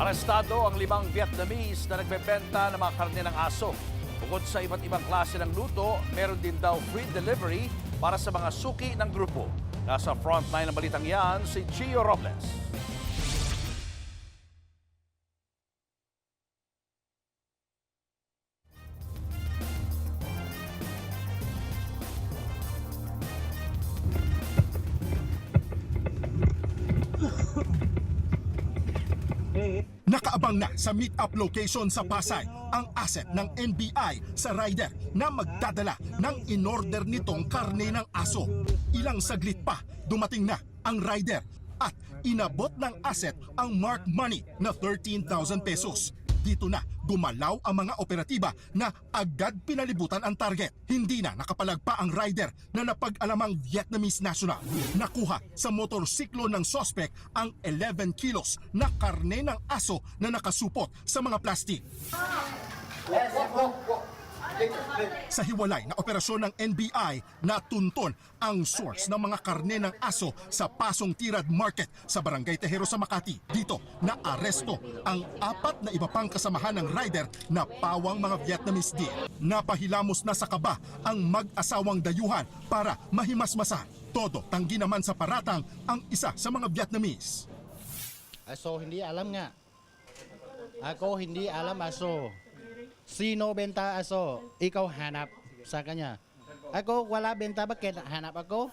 Arestado ang 5 Vietnamese na nagbebenta ng mga karne ng aso. Bukod sa iba't ibang klase ng luto, meron din daw free delivery para sa mga suki ng grupo. Nasa frontline ng balitang yan si Gio Robles. Nakaabang na sa meet-up location sa Pasay ang asset ng NBI sa rider na magdadala ng in-order nitong karne ng aso. Ilang saglit pa, dumating na ang rider at inabot ng asset ang mark money na 13,000 pesos. Dito na gumalaw ang mga operatiba na agad pinalibutan ang target. Hindi na nakapalagpa ang rider na napag-alamang Vietnamese national. Nakuha sa motorsiklo ng sospek ang 11 kilos na karne ng aso na nakasupot sa mga plastik. Sa hiwalay na operasyon ng NBI, natunton ang source ng mga karne ng aso sa Pasong Tirad Market sa Barangay Tejero sa Makati. Dito, naaresto ang 4 na iba pang kasamahan ng rider na pawang mga Vietnamese din. Napahilamos na sa kaba ang mag-asawang dayuhan para mahimasmasan. Todo tanggi naman sa paratang ang isa sa mga Vietnamese. Aso, hindi alam nga. Ako hindi alam aso. Sino benta aso? Ikaw hanap sa kanya. Ako wala benta, bakit hanap ako?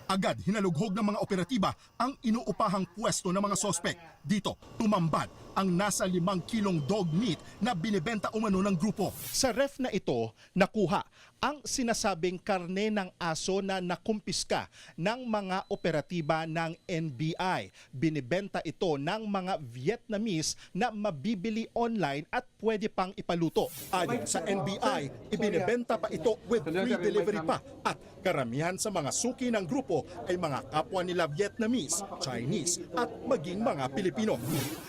Agad hinalughog ng mga operatiba ang inuupahang pwesto ng mga sospek. Dito, tumambad ang nasa 5 kilong dog meat na binibenta umano ng grupo. Sa ref na ito, nakuha ang sinasabing karne ng aso na nakumpiska ng mga operatiba ng NBI. Binibenta ito ng mga Vietnamese na mabibili online at pwede pang ipaluto. Ayon sa NBI, ibinibenta pa ito with free delivery pa at karamihan sa mga suki ng grupo ay mga kapwa nila Vietnamese, Chinese at maging mga Pilipino.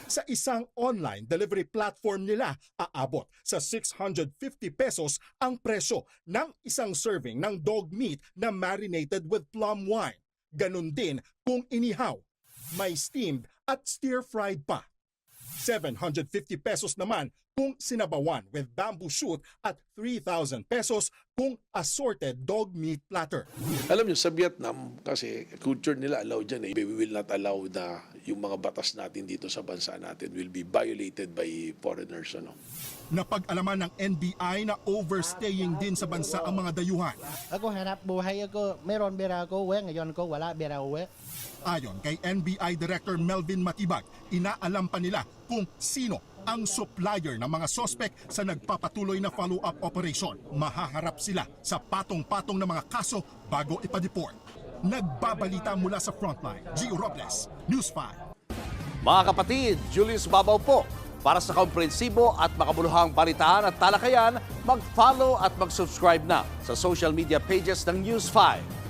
Sa isang online delivery platform nila, aabot sa 650 pesos ang presyo ng isang serving ng dog meat na marinated with plum wine. Ganun din kung inihaw, may steamed at stir-fried pa. 750 pesos naman kung sinabawan with bamboo shoot at 3,000 pesos kung assorted dog meat platter. Alam niyo, sa Vietnam, kasi culture nila allow dyan eh. We will not allow na yung mga batas natin dito sa bansa natin will be violated by foreigners. Ano? Napag-alaman ng NBI na overstaying din sa bansa ang mga dayuhan. Ako hanap buhay ako. Meron bera ako, ngayon ko wala bera uwi. Ayon kay NBI Director Melvin Matibag, inaalam pa nila kung sino ang supplier ng mga sospek sa nagpapatuloy na follow-up operation. Mahaharap sila sa patong-patong na mga kaso bago ipa-deport. Nagbabalita mula sa frontline, Gio Robles, News 5. Mga kapatid, Julius Babaw po. Para sa komprehensibo at makabuluhang balitaan at talakayan, mag-follow at mag-subscribe na sa social media pages ng News 5.